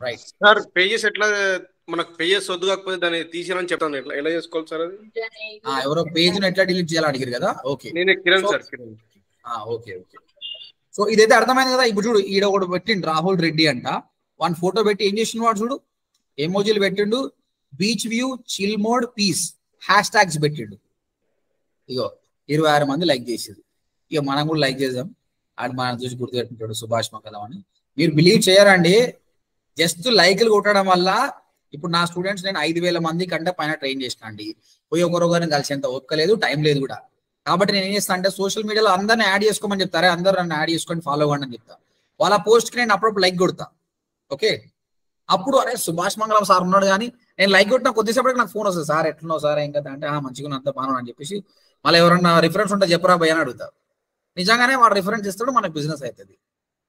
right sir. Pages ఎట్లా, మనకు పేజెస్ వద్దు కాకపోతే దాన్ని తీసేయాలని చెప్తాను, ఎలా చేసుకోవాలి సార్ అది? ఎవరో పేజ్ ని ఎట్లా డిలీట్ చేయాలని అడిగారు కదా. ఓకే, నేనే Kiran sir, Kiran. Okay okay. So ఇదైతే అర్థమైంది కదా. ఇప్పుడు చూడు, ఈడ ఒకటి పెట్టిండు రాహుల్ రెడ్డి అంట, వన్ ఫోటో పెట్టి ఏం చేసిండు వాడు చూడు, ఎమోజీలు పెట్టిండు, beach view, chill mode, peace, hashtags పెట్టిండు. ఇగో 26 మంది లైక్ చేసారు. ఇక మనం కూడా లైక్ చేద్దాం, ఆడు మనం చూసి గుర్తుపెట్టుకుంటాడు సుభాష్ మంగళం అని. మీరు బిలీవ్ చేయరండి, జస్ట్ లైక్లు కొట్టడం వల్ల. ఇప్పుడు నా స్టూడెంట్స్ నేను 5,000 మంది కంటే పైన ట్రైన్ చేసిన అండి. పోయి ఒకరొకరిని కలిసేంత ఓపిక లేదు, టైం లేదు కూడా. కాబట్టి నేను ఏం చేస్తాను అంటే సోషల్ మీడియాలో అందరిని యాడ్ చేసుకోమని చెప్తారే, అందరూ నన్ను యాడ్ చేసుకొని ఫాలో అవ్వండి అని చెప్తా. వాళ్ళ పోస్ట్కి నేను అప్పుడప్పుడు లైక్ కొడతా. ఓకే, అప్పుడు అరే సుభాష్ మంగళం సార్ ఉన్నాడు, కానీ నేను లైక్ కొట్టిన కొద్దిసేపటికి నాకు ఫోన్ వస్తుంది, సార్ ఎట్లున్నావు సార్ ఏం కదా అంటే మంచిగా అంత బాగా అని చెప్పేసి, మళ్ళీ ఎవరన్నా రిఫరెన్స్ ఉంటే చెప్పరా భయ అని అడుగుతా. నిజంగానే వాడు రిఫరెన్స్ ఇస్తాడు, మనకు బిజినెస్ అవుతుంది.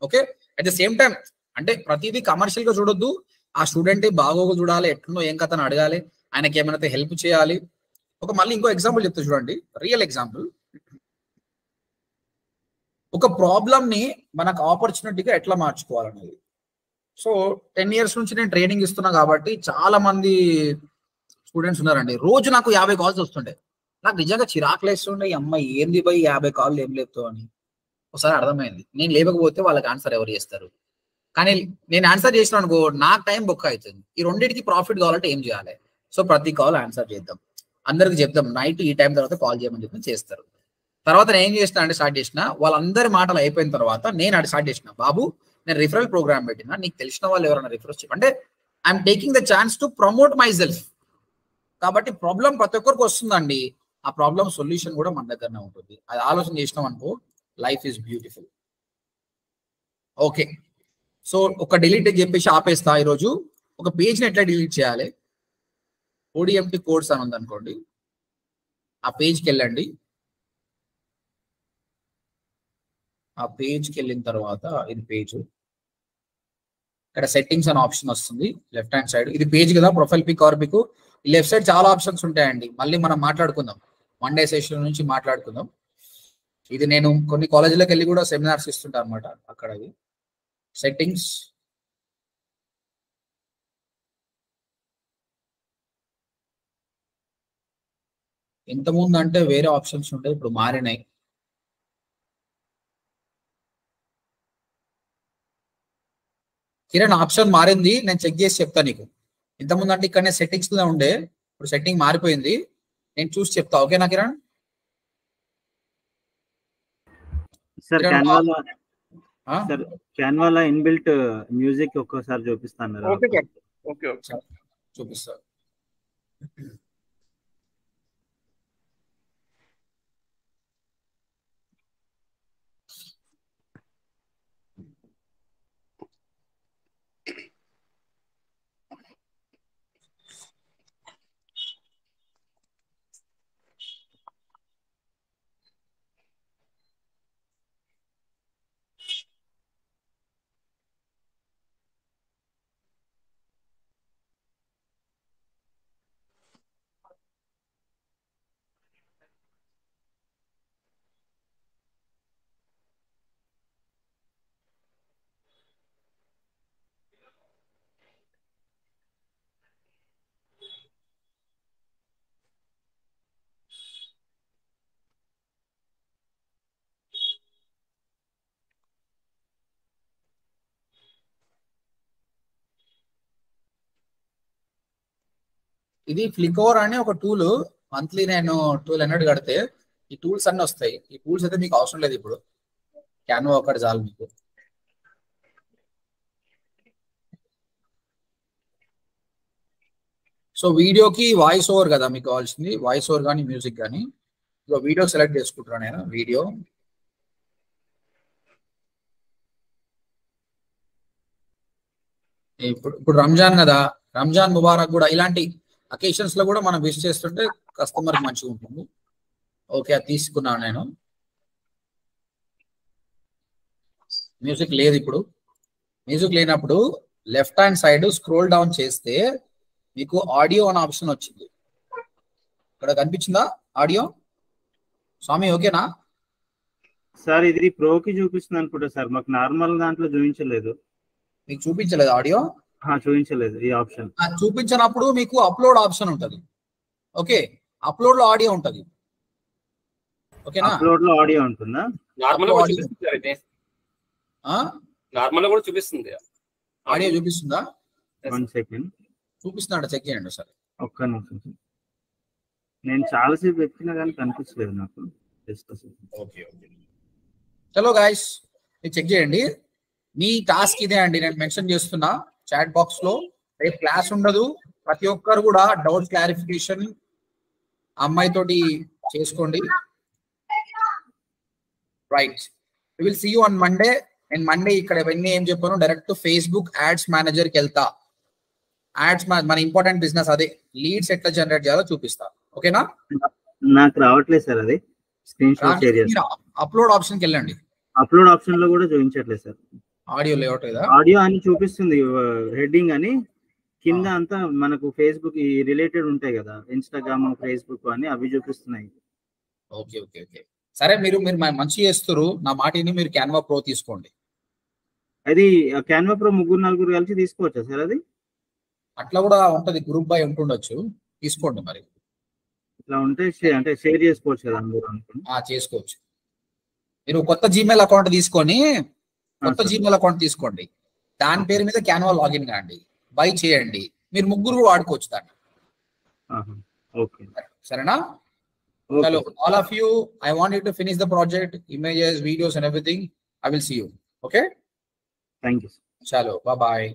Okay, at the same time అంటే ప్రతిదీ కమర్షియల్ గా చూడొద్దు. ఆ స్టూడెంట్ బాగోగు చూడాలి, ఎట్లున్నో ఏం కథ అని అడగాలి, ఆయనకి ఏమైనా హెల్ప్ చేయాలి. మళ్ళీ ఇంకో ఎగ్జాంపుల్ చెప్తా చూడండి, రియల్ ఎగ్జాంపుల్. ఒక ప్రాబ్లమ్ ని మనకు ఆపర్చునిటీగా ఎట్లా మార్చుకోవాలనేది. సో 10 years నుంచి నేను ట్రైనింగ్ ఇస్తున్నా కాబట్టి చాలా మంది స్టూడెంట్స్ ఉన్నారండి. రోజు నాకు 50 calls వస్తుండే. నాకు నిజంగా చిరాకు లేస్తుండే, ఈ అమ్మాయి ఏంది పోయి 50 calls ఏం లేపుతావు అని. ఒకసారి అర్థమైంది, నేను లేకపోతే వాళ్ళకి ఆన్సర్ ఎవరు చేస్తారు. కానీ నేను ఆన్సర్ చేసిన అనుకో నాకు టైం బొక్క అవుతుంది. ఈ రెండింటికి ప్రాఫిట్ కావాలంటే ఏం చేయాలి? సో ప్రతి కాల్ ఆన్సర్ చేద్దాం, అందరికి చెప్తాం నైట్ ఈ టైం తర్వాత కాల్ చేయమని చెప్పి చేస్తారు. తర్వాత నేను ఏం చేసిన అంటే స్టార్ట్ చేసిన, వాళ్ళందరి మాటలు అయిపోయిన తర్వాత నేను అది స్టార్ట్ చేసిన, బాబు నేను రిఫరల్ ప్రోగ్రామ్ పెట్టినా, నీకు తెలిసిన వాళ్ళు ఎవరైనా రిఫరెన్స్ చెప్పి, అంటే I'm taking the chance to promote my self. కాబట్టి ప్రాబ్లం ప్రతి ఒక్కరికి వస్తుందండి, ఆ ప్రాబ్లం సొల్యూషన్ కూడా మన దగ్గరనే ఉంటుంది. అది ఆలోచన చేసినాం అనుకో, life is beautiful. Okay, so ఒక డిలీట్ అని చెప్పేసి ఆపేస్తా ఈరోజు. ఒక పేజ్ని ఎట్లా డిలీట్ చేయాలి, ODMT కోడ్స్ అని ఉందనుకోండి, ఆ పేజ్కి వెళ్ళండి. ఆ పేజ్కి వెళ్ళిన తర్వాత ఇది పేజ్, ఇక్కడ సెట్టింగ్స్ అనే ఆప్షన్ వస్తుంది లెఫ్ట్ హ్యాండ్ సైడ్. ఇది పేజ్ కదా, profile pic or pic. Left side చాలా ఆప్షన్స్ ఉంటాయండి, మళ్ళీ మనం మాట్లాడుకుందాం, మండే సెషన్ నుంచి మాట్లాడుకుందాం. ఇది నేను కొన్ని కాలేజీలకు వెళ్ళి కూడా సెమినార్స్ ఇస్తుంటా అనమాట. అక్కడ ఇది సెట్టింగ్స్, ఇంతకుముందు అంటే వేరే ఆప్షన్స్ ఉంటాయి, ఇప్పుడు మారినాయి. కిరణ్ ఆప్షన్ మారింది, నేను చెక్ చేసి చెప్తా నీకు. ఇంతకుముందు అంటే ఇక్కడనే సెట్టింగ్స్ లో ఉండే, ఇప్పుడు సెట్టింగ్ మారిపోయింది, నేను చూసి చెప్తా. ఓకేనా కిరణ్? సార్ క్యాన్వాలో ఇన్బిల్ట్ మ్యూజిక్ ఒక్కసారి చూపిస్తాను. ఓకే సార్, ఓకే ఓకే చూపిస్తా. ఇది ఫ్లికోర్ అనే ఒక టూల్, మంత్లీ నేను 1200 కడితే ఈ టూల్స్ అన్ని వస్తాయి. ఈ టూల్స్ అయితే మీకు అవసరం లేదు, ఇప్పుడు క్యాన్వా ఒకటి చాలు మీకు. సో వీడియోకి వాయిస్ ఓవర్ కదా మీకు కావాల్సింది, వాయిస్ ఓవర్ కానీ మ్యూజిక్ కానీ. ఇక వీడియో సెలెక్ట్ చేసుకుంటున్నాను నేను. వీడియో ఇప్పుడు రంజాన్ కదా, రంజాన్ ముబారక్ కూడా, ఇలాంటి అకేషన్స్ లో కూడా మనం విష్ చేస్తుంటే కస్టమర్ మంచిగా ఉంటుంది. ఓకే, అది తీసుకున్నాను నేను. మ్యూజిక్ లేదు ఇప్పుడు. మ్యూజిక్ లేనప్పుడు left hand side scroll down చేస్తే మీకు ఆడియో అనే ఆప్షన్ వచ్చింది. ఇక్కడ కనిపించిందా ఆడియో? స్వామి ఓకేనా సార్? ఇది ప్రోకి చూపిస్తుంది అనుకుంటా సార్, మాకు నార్మల్ దాంట్లో చూపించలేదు. మీకు చూపించలేదు ఆడియో? చూపించలేదు ఈ ఆప్షన్. చూపించినప్పుడు మీకు అప్లోడ్ ఆప్షన్ ఉంటుంది. ఓకే, అప్లోడ్ లో ఆడియో ఉంటుంది. ఓకేనా? అప్లోడ్ లో ఆడియో ఉంటుందా? నార్మల్ కూడా చూపిస్తుంది. ఆడియో చూపిస్తుందా? 1 సెకండ్ చూపిస్తున్నాడు, చెక్ చేయండి సరే. ఒక్క నిమిషం, నేను చాలాసేపు వెతికినా కానీ కనిపించలేదు నాకు. ఓకే ఓకే, చలో గాయస్ మీరు చెక్ చేయండి. మీ టాస్క్ ఇదే అండి, నేను మెన్షన్ చేస్తున్నా చాట్ బాక్స్ లో. రేపు క్లాస్ ఉండదు, ప్రతి ఒక్కరు కూడా డౌట్ క్లారిఫికేషన్ అమ్మాయితోటి చేసుకోండి. Right, we will see you on Monday. నేను మండే ఇక్కడ ఇవన్నీ ఏం చెప్పాను, డైరెక్ట్ ఫేస్బుక్ యాడ్స్ మేనేజర్కి వెళ్తా. యాడ్స్ మన ఇంపార్టెంట్ బిజినెస్ అదే, లీడ్స్ ఎట్లా జనరేట్ చేయాలో చూపిస్తా. ఓకేనా? నాకు రావట్లేదు సార్, అది స్క్రీన్ షాట్ షేర్ చేస్తా. అప్లోడ్ ఆప్షన్కి వెళ్ళండి. అప్లోడ్ ఆప్షన్ లో కూడా చూపించట్లేదు సార్. ఆడియో లేఅవుట్ కదా, ఆడియో అని చూపిస్తుంది, హెడ్డింగ్ అని. కింద అంతా మనకు ఫేస్బుక్ రిలేటెడ్ ఉంటాయి కదా, ఇన్స్టాగ్రామ్ ఫేస్బుక్ అని, అవి చూపిస్తున్నాయి. ఓకే ఓకే ఓకే, సరే మీరు మంచి చేస్తారు. నా మాటిని మీరు క్యాన్వా ప్రో తీసుకోండి. అది క్యాన్వా ప్రో 3-4 కలిసి తీసుకోవచ్చా సార్? అది అట్లా కూడా ఉంటది, గ్రూప్ బై ఉంటుండొచ్చు, తీసుకోండి. మరి ఇట్లా ఉంటే అంటే షేర్ చేసుకోవచ్చు కదా అందరూ అనుకుని. చేసుకోవచ్చు. మీరు కొత్త జీమెయిల్ అకౌంట్ తీసుకోండి, దాని పేరు మీద క్యాన్వా లాగిన్ కాండి, బై చేయండి, మీరు ముగ్గురు వాడుకోవచ్చు దాన్ని. ఓకే సరేనా? చలో, all of you, I want you to finish the project, images, videos and everything. I will see you. Okay, thank you. చలో, బాయ్.